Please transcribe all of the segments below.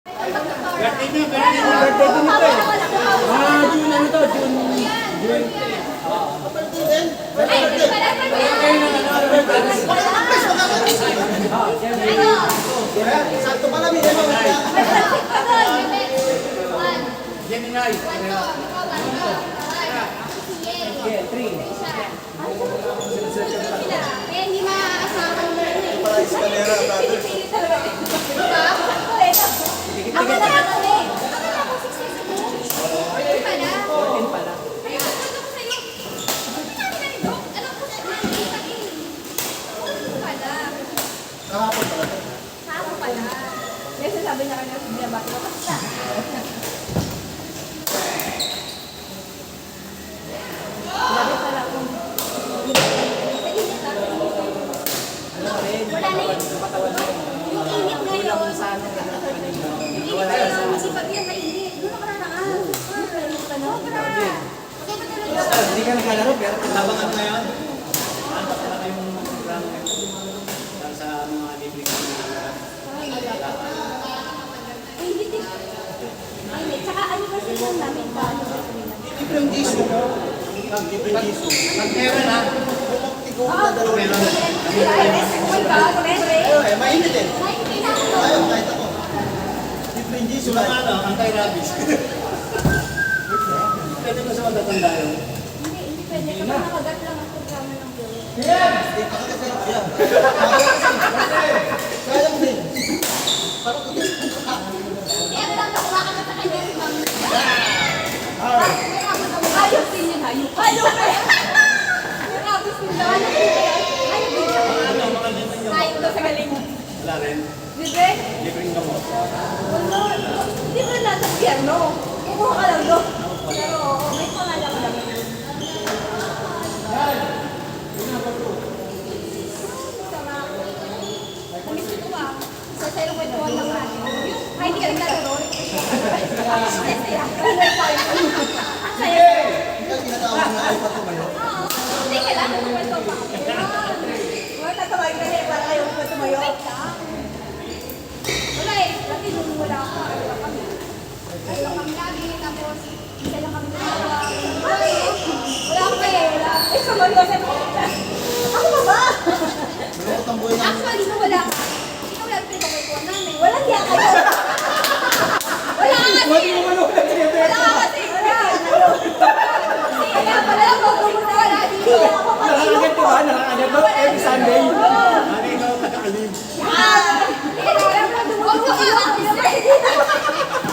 Birthday din ito eh. June ano to? June. Sakto pa namin yan. Gemini. Yeah, 3. Hindi maaasahan mo rin eh. Para sa camera, brother. Ako na ako eh. Ako na ako 6 Hindi pala. 14 pala. Ay, sasagot ko sa'yo. Sabi namin na ito. Alam ko siya. Hindi pala. Kahapon pala. Ako pala. Kasi sabi niya kanina sa binabati ko. Basta. Sabi pala kung wala na yun. Yung init ngayon. Init ngayon. Masipag yan mainit. Doon ako naraan. Sobra. Hindi ka naglalaro pero labangan ngayon. Ano talaga yung program para sa mga libre ko. Init eh. Init. Tsaka anniversary lang namin. Libre yung giso. Libre yung giso. Pag meron ha, Tigong na dalawa. Eh, mainit eh. Ayaw, kahit ako. Libre yung giso. sulang ano, anti-rabies. Pwede ko sa matatanda yun. Hindi pwede. Kapag nakagat lang ang programa ng girl. Hindi pa kasi. Ayan. Kaya mo din. Parang ko din. Eh, ang lang nakuha ka na sa kanya si Mami. Ayos din yun, hayop. Hayop eh! Ayos din yun. Hayop din yun. Ano, mga libreng gamot. Hayop daw sa galing. Wala rin. Libre? Libreng gamot. Wala. Hindi mo na sa pierno. Kumuha ka lang doon. Pero oo, may pangalan ka lang. Sama. Kumis ito ah. Sa sa'yo kwentuhan lang natin. Ay, hindi ka naglalaro. Saya. Saya. Ikaw tinatawag na ay patumayo. Oo. Hindi, kailangan mo kwento pa. Wala tatawag ka niya para kayo kwento mo yun. Wala eh. Lagi nung wala ako. Ano lang kami. Ano lang kami lagi. Tapos, isa lang kami nalawa. Wala ko eh. Wala. Eh, sumaluwa sa ako ba ba? Malungkot ang buhay namin. Actually, nung wala ka. Ikaw lang pinakwentuhan namin. Walang hiya kayo. Wala ka kasi. Wala ka kasi. Kaya pala lang ako muna wala dito. Nakakagat ko ba? Nakakagat ko every Sunday. Ano ikaw nakakalim?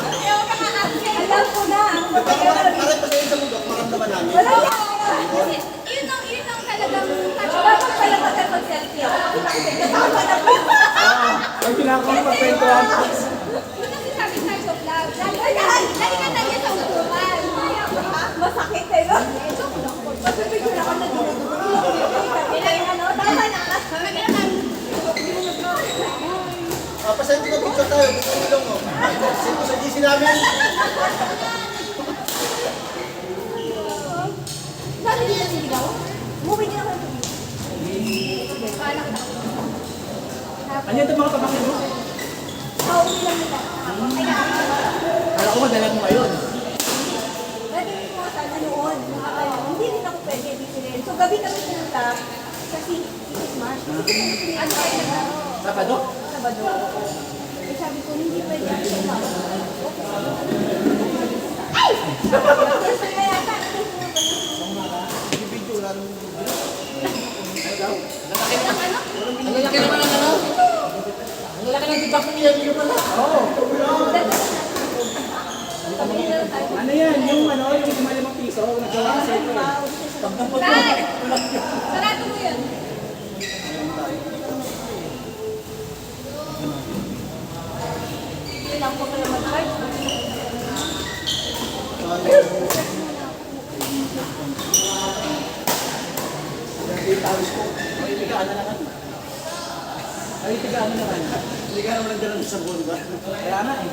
Alam ko na. Parang pa sa mundo, maramdaman namin. Wala ka. Yun ang talagang touch. Dapat pala mag-selfie ako. Kasama na po. Pag kinakong pagkwentuhan. Yun ang sinasabi sa of love. Lagi ka nandiyan sa upuan. Masakit eh, no? Pagpapigil ako na tama na. Pasente ka picture tayo. Gusto mo lang mo. Send ko sa GC namin. Saan hindi na siligaw? Umuwi din ako ng tubig. Kala ka. Ano ito mga kapakit mo? Pauwi lang nila. Ay, Kala ko madalag mo ngayon. pwede mo sana noon. Hindi rin ako pwede dito rin. So, gabi kami pumunta sa City Smart. Ano kayo naglaro? Sabado? Sabado. Eh, sabi ko, hindi pwede ako sa umabot. Ay! First time na yata. Video, wala naman yung video. Ang lalaki naman ang ano? Ang lalaki ng tibak ng iyo pala. Oo. Ano yan? Yung ano? Yung 5 piso? Nagawa ka sa ito eh. Pagdampot mo. Sarado mo yun. Yun lang po pala mag-charge. Yung tawis ko. Ay, tigaan na naman. Ay, tigaan na naman. Hindi ka naman nagdalang sa buwan ba? Kaya nga eh.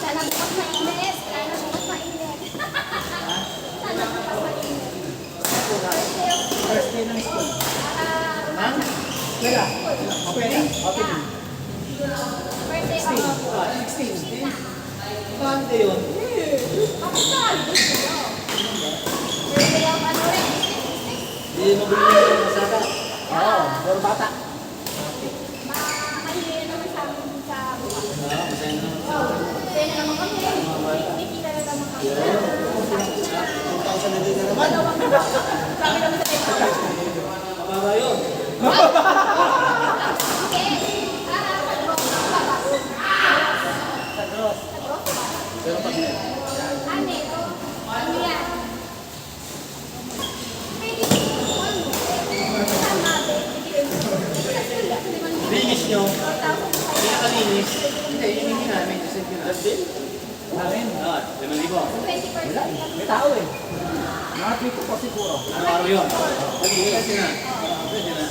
Sana bukas mainit. Sana bukas mainit. Sana bukas mainit. First day ng school. Ah, Wala. Okay na. Okay na. birthday ako. 16. Kante yun. Kamusta? Birthday ako ano rin. Hindi mabili yung masada. Oo, pero bata. Makahihin naman sa amin sa bukas. Masaya na. Oh, kaya na naman kami. Nakikita na naman kami. 2,000 na din na naman. Dalawang kami naman sa tayo. Mababa yun. Sa cross. Pero pag linis nyo, hindi nakalinis. Hindi, yun yung namin. Kasi pinagdin. Namin. 5,000. Wala. May tao eh. Mga 3 po siguro. Araw-araw yun. Pag-iwi kasi na. Pwede na.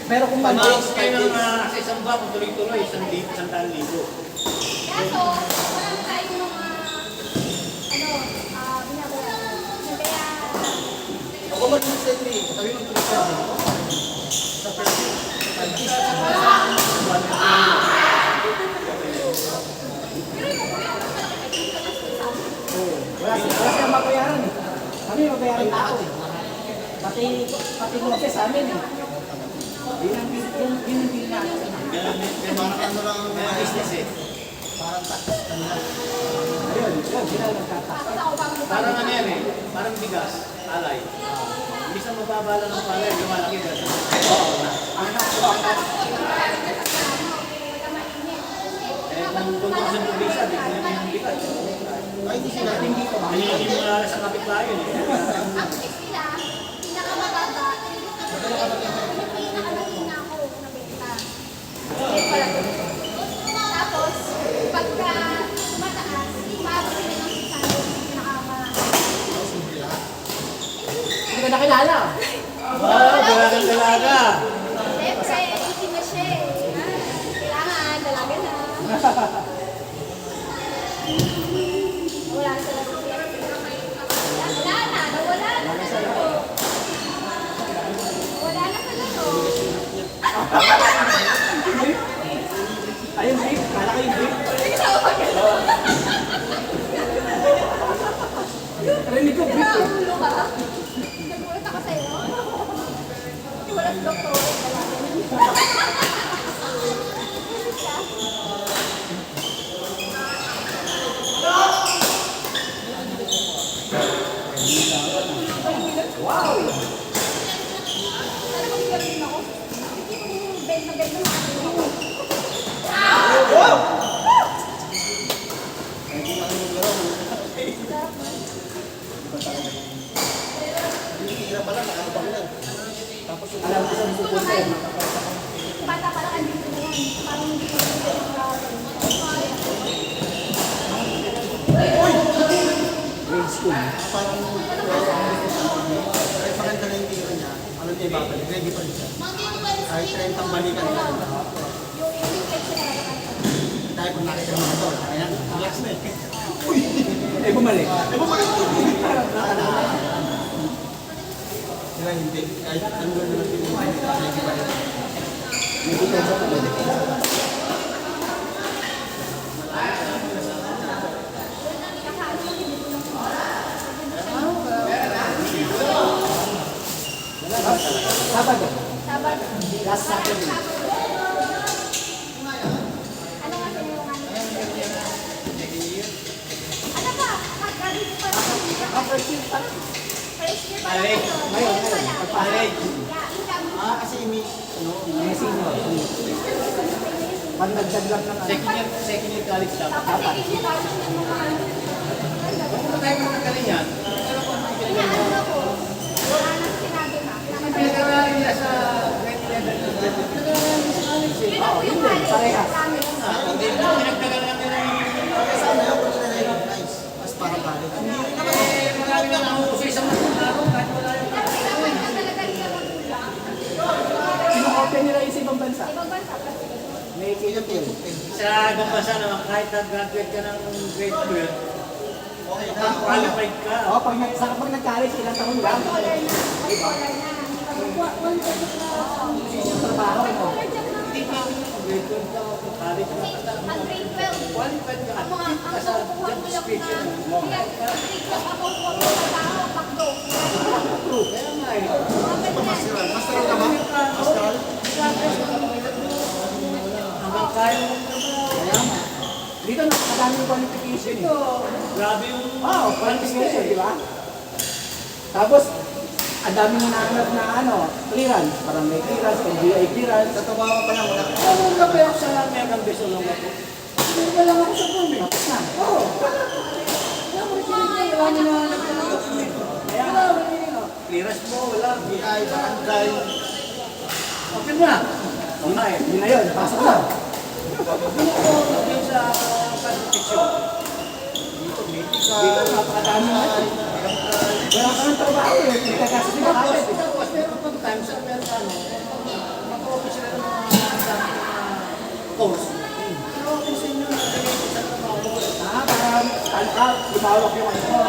Pero kung Pamaos mag- kayo ng sa isang buwan, kung tuloy-tuloy, 1,000. Ako man yung setri, sabi mo tuloy ka. Sa first wala silang mabayaran eh. Kami mabayaran tao eh. Pati noses sa amin eh. Yun ang bill natin. May mga ano lang mga business eh. Parang tax. Ayun, sila nagtatak. Parang ano yan eh, parang bigas, alay. Imbis na mababala ng palay, lumalaki ka. Anak ko, Eh kung tutusin ng bisa, di ko naman yung bigas. ay hindi sila, hindi ko Hindi mo na sa kapitbahay yun eh. Ang fix nila, pinakamababa, pinakalaki na ako na benta. Yan pala doon. Tapos, pagka tumataas, umabot sila ng 600, pinakama. Hindi ko nakilala. Wow, dalaga-dalaga. Siyempre, 18 na siya eh. Kailangan, dalaga na. Wala na sa laro. Wala na, nawala na sa laro. Wala na sa laro. Ayun, beef. Kala ko yung beef. Rinig ko beef eh. Naulo ka? Nagulat ako sa'yo. Wala sa doktor. Wow! Sana mag-galing ako. Bend na bend na ako. Tira pala, nakakabang lang. Alam ko sa Gusto naman, bata pa lang andito na yan. Parang hindi ko na yung grade school. Parang kahit maganda na yung tira niya, ano niya ibabalik, ready pa rin siya. Kahit 30 ang balikan niya. yung infection na lang. Dahil kung nakita mo ito, ayan, relax na eh. Eh, bumalik. Eh, bumalik ko. Sila hindi, kahit ano na lang yung ready pa rin. May dito sa pabalik. Sabado. Sabado. Last Saturday. Ano nga sa'yo yung ano? Ano ba? Mag-graduate pa rin. First year pa. First year pa lang Balik. ito. Ngayon, Ngayon pa lang. Balik. Yeah, income. Kasi May senior. Gusto mo sa Pag nagdag lang ng ano. Second year college dapat. Tapos second year, tapos yung mga Kung tayo mo nagaling yan, inaano ko, wala nang sinabi na. pinag-aralin nila sa grade 11 to grade 12. Pinag-aralin nila sa college eh. Yun ako yung college. parehas. Promise. Hindi, pinagtagal lang nila yung... Sana yun, kung nila-recognize. Mas para balik. Hindi rin naman. Marami na nakukuso isang matularo kahit wala yung... Pero kailangan na talaga nila magulang. Ino-open nila yung sa ibang bansa. Ibang bansa, kasi May Philippines. Sa ibang bansa naman, kahit nag-graduate ka ng grade 12, Okay na. qualified ka. O, pag nag-college, ilang taon lang. scholar na. Scholar na. One to Yung trabaho mo. Hindi pa ako yung grade 12 ka, college ka Kasi na. ang grade 12, Qualified ka, ang mga, fit ka ang sa kukuha job ko lang na, description. kaya grade 12 ako kuha ko sa tao, bakdo. Kaya nga eh. Mga Master ka ba? Master? Hanggang kaya mo trabaho. Dito, napakadaming qualification eh. Ito, grabe yung... Wow, qualification, di ba? Tapos, ang dami nga nahanap na ano, clearance. Parang may clearance, NBI clearance. Sa trabaho pa lang, wala. Ano ka ba ako sa Megan Beso lang ako? Hindi ka lang ako sa Bumbi. Tapos na. Oo. Wala mo rin sinigay, wala mo na nagpapagod. Kaya wala mo rin yun. Clearance mo, wala. BI, barangay. Okay na. Okay. Yun na yun, pasok na. Yung sa competition. Dito, napakadami na. Wala ka ng trabaho eh. May kagastos na kalit eh. Tapos meron pang time sa Amerikano, mag-offer sila ng mga course. Okay sa inyo, nagagay sa trabaho. Para stand out, lumawak yung ano mo.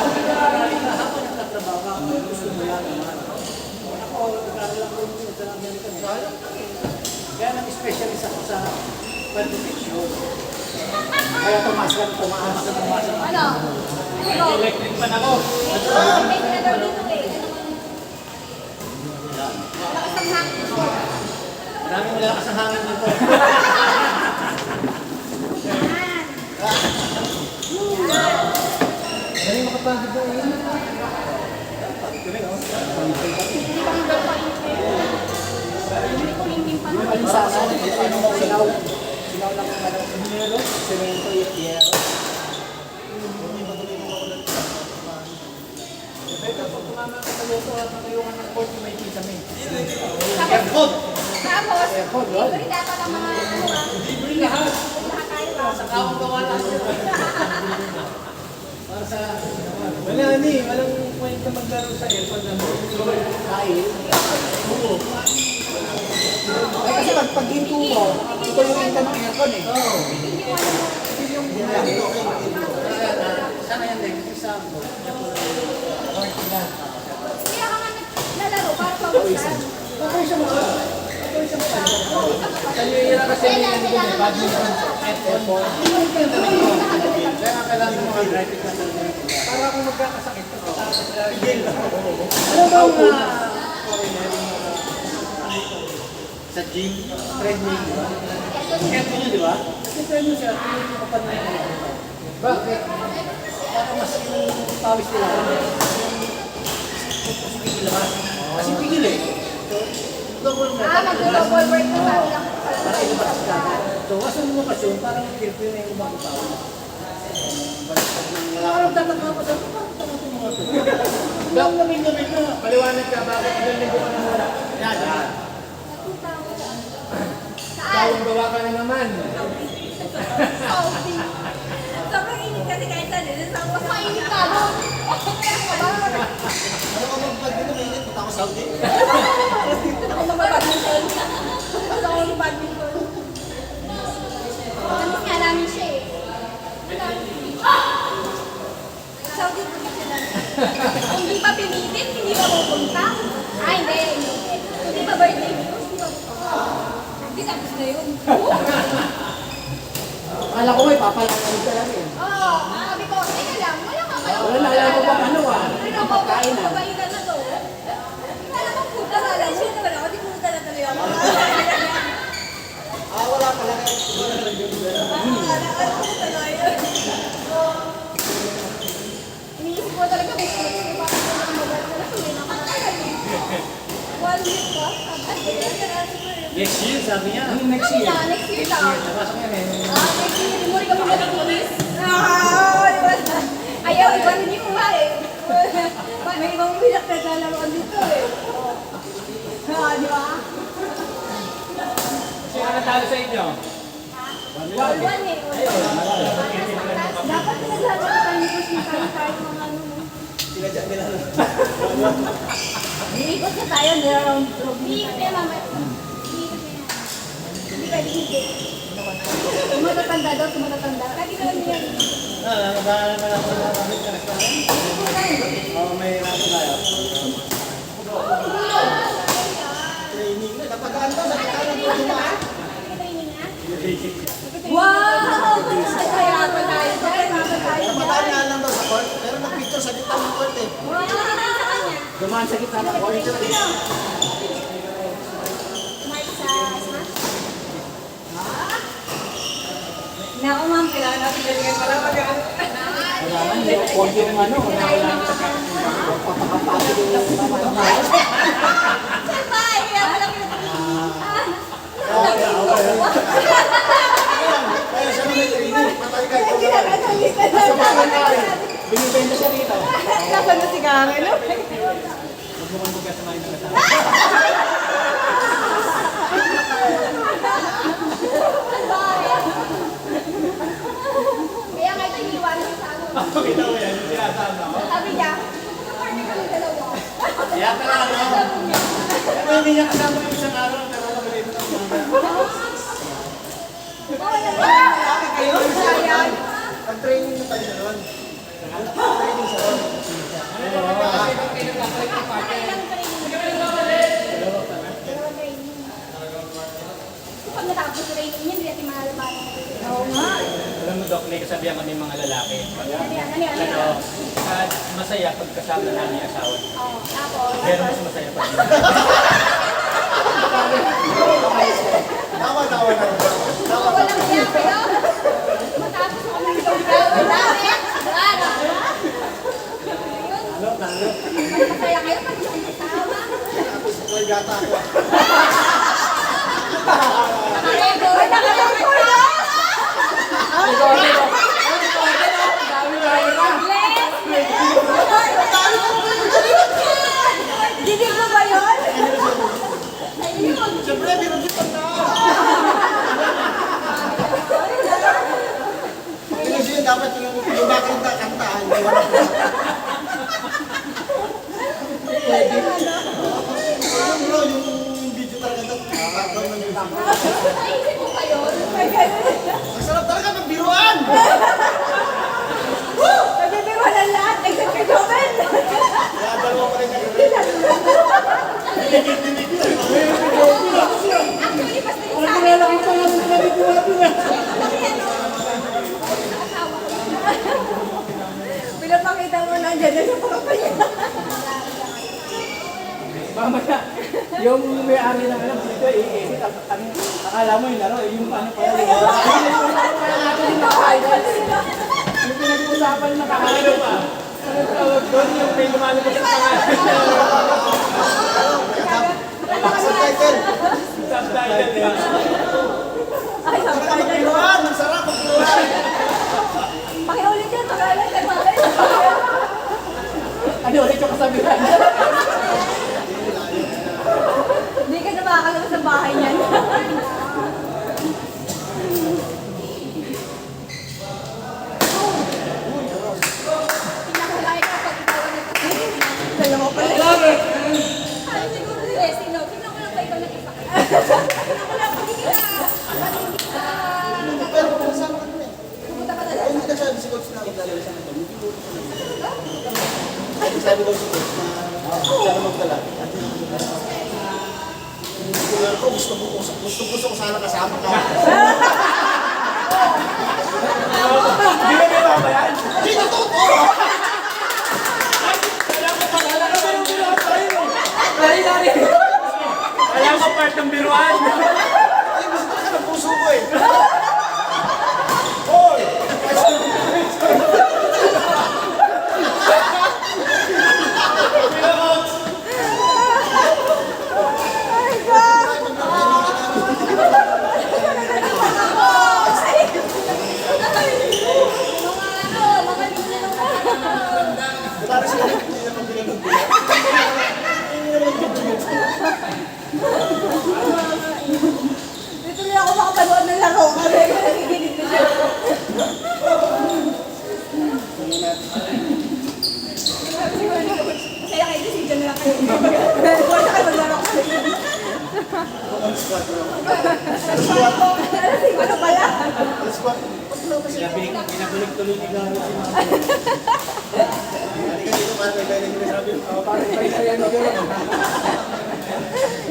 Nag-aaral ka habang nagtatrabaho ka, kung gusto mo yan naman. Ako, nag-aaral ako yun sa American. Kaya nag-specialist ako sa competition. Kaya tumaas lang, tumaas. Ano? Ano? Electric pan ako. Oo, may tinatawag dito eh. Lakas ang hangin ko. Maraming malakas ang hangin dito. Maraming makapagod na yun. Hindi ko hindi pa. Yung alisasan, ano mo, sinaw. Sinaw lang yung ano, semento, yero. Ito, pag tumama ka sa luto at matayungan ng court, may kisame. Tapos, tapos, Aircon, yun. libre dapat ang mga ano ah. Libre lahat. Lahat tayo. Sa kawang gawa lang yun. Para sa... Wala ni, walang point na maglaro sa aircon na mo. Dahil, Oo. ay kasi pag hinto mo, ito yung income ng aircon eh. Oo. Yung ano, Sana yan din, isa mo. kaya ka nga naglalaro para pawisan. Okay siya mo. Okay siya mo. Oo, isa pa. Kanina kasi may ano din eh, badminton. Aircon. Kaya nga kailangan mo mag-driving ka talaga. Para kung magkakasakit ka, pigil. Ano ba ang sa gym, treadmill, di ba? Treadmill yun, di ba? Kasi treadmill siya, tingin mo kapag na yun. Bakit? Para mas yung pawis nila. Kasi pigil naman. Kasi pigil eh. So, double mo. Mag-double work na para lang. Para ilabas ka. So, kasi yung lokasyon, parang kirpil na yung umagutaw. Parang tataka ko sa parang tataka ko mga ito. Dahil lamig-lamig na, paliwanag ka, bakit ilang linggo ka na wala? Yan, yan. Saan? Gawa ka na naman. Saudi. Sobrang init kasi kahit saan eh. Mas mainit ka doon. Ano ka mag-badminton? Mainit, punta ako Saudi. Ako mag-badminton. Gusto ko mag-badminton. Namiss nga namin siya eh. Saudi professional. Kung di pa pinitin, hindi pa pupunta. Ay, hindi. Hindi pa birthday mo. Hindi pa pupunta. Hindi tapos na yun. Akala ko may papalaman ka lang eh. Oo, sabi ko, teka lang, wala ka ba? Wala na, alam mo ba ano ah? Ano ba? Pagkain ah. Babaitan na to. Wala bang punta na lang. Sino naman ako? Di punta na tuloy ako. Wala pala. Iniisip ko talaga kung sino pa ako ng mobile ko na hindi na makakalalim. 1 week pa. At hindi na siguro Next year, sabi niya. Next year. Next year daw. Napasok yan eh. Next year, hindi mo rin kami ng pulis. Ayaw, iba hindi ko nga eh. May ibang bilang naglalaroan dito eh. Di ba? Sino natalo sa inyo? One eh. Dapat naglalaro tayo ni Push kahit mga ano. Sinadya nila. Iikot na tayo, nilaround road. Iikot na mamaya. Iikot na yan. Hindi pwede hindi. Sumatatanda daw, sumatatanda. Lagi na lang yan. Oo, may natin tayo. Training na. Kapag ano, sa kitara mo dumaan. Wow! Kaya pa tayo. Namatay nga lang daw sa court, pero nag-picture sa gitna ng court eh. Dumaan sa gitna ng court. Naku ma'am, kailangan natin galingan pala mag-ano. Kailangan, hindi ako konti ng ano. Papakapati yung mga Sabay! Kaya pala pinatulungan. Kaya siya na may training, patay ka ito. Binibenta siya dito. Nasaan na si Karen? Magbubugbog ka sa mga ng kasama. Kaya nga ito iniwan niya sa ano. Kita mo yan, yung sinasama ko. Sabi niya, partner kami dalawa. Kaya ka na, no? Pero hindi niya kasama yung isang araw, pero mabilis na Sayang. Pag-training mo tayo doon. Training sa doon. Pag natapos sa training niya, hindi natin malalabanan. Oo nga. Alam mo, Doc, may kasabihan kami mga lalaki. Ano yan? Ano, masaya pag kasama namin yung asawa. Oo, tapos. Pero mas masaya pa rin. Tawa na. Walang siya, pero matapos ko kami gawin namin. Ano? Masaya kayo pag isang kasama. May gata ako. Nakalago na! Didig mo ba yun? Siyempre, binugitan na. Kasi yun, dapat yung bakit na kantaan, hindi wala ko. Yung bro, yung video talaga ito, background ng music. Naisip mo ba yun? Ang sarap talaga ng biruan! Nagbibiwa ng lahat, except kay Joven. Kaya dalawa pa rin yung Actually, basta yung sa akin. Asawa ko. Pinapakita mo na dyan sa pagkakanya. Mamaya, yung may-ari ng alam dito, i-edit. Akala mo yun, ano, yung ano pa yan. Yung pinag-uusapan na Ano pa? Ano tawag doon yung may lumalabas sa pangalan? subtitle. Subtitle ba? Ay, Talaga sabi ng biruan, ang sarap ng biruan. pakiulit yan, pag-alat kay Mare. ano ulit yung kasabihan. Hindi ka na makakalabas sa bahay niyan. Pinakulay ka pag ikaw ang nagpapalala. Dalawa pala. Ay, siguro si Leslie, no? Tingnan ko lang ba ikaw nag-isa? Tingnan ko lang, hindi kita. Hindi kita. Pero kung kasama ka nun eh. Pumunta ka Ay, talaga. hindi na siya, si coach na magdala siya. Ay, sabi daw si coach na siya na magdala. Gusto ko sana kasama ka. Hindi ka may babayan? Hindi na totoo! Alam ko part ng biruan. Ay, gusto ka ng puso ko eh. Hoy! Masaya kayo kasi dyan na lang kayo. Wala kayo maglaro kayo. Ano pala? Binabalik tuloy ni Garo si Mama.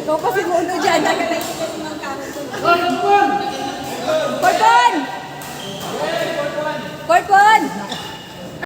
Ikaw pa si Mundo dyan. Nagalay ko kasi mga karon. Court 1! Court 1!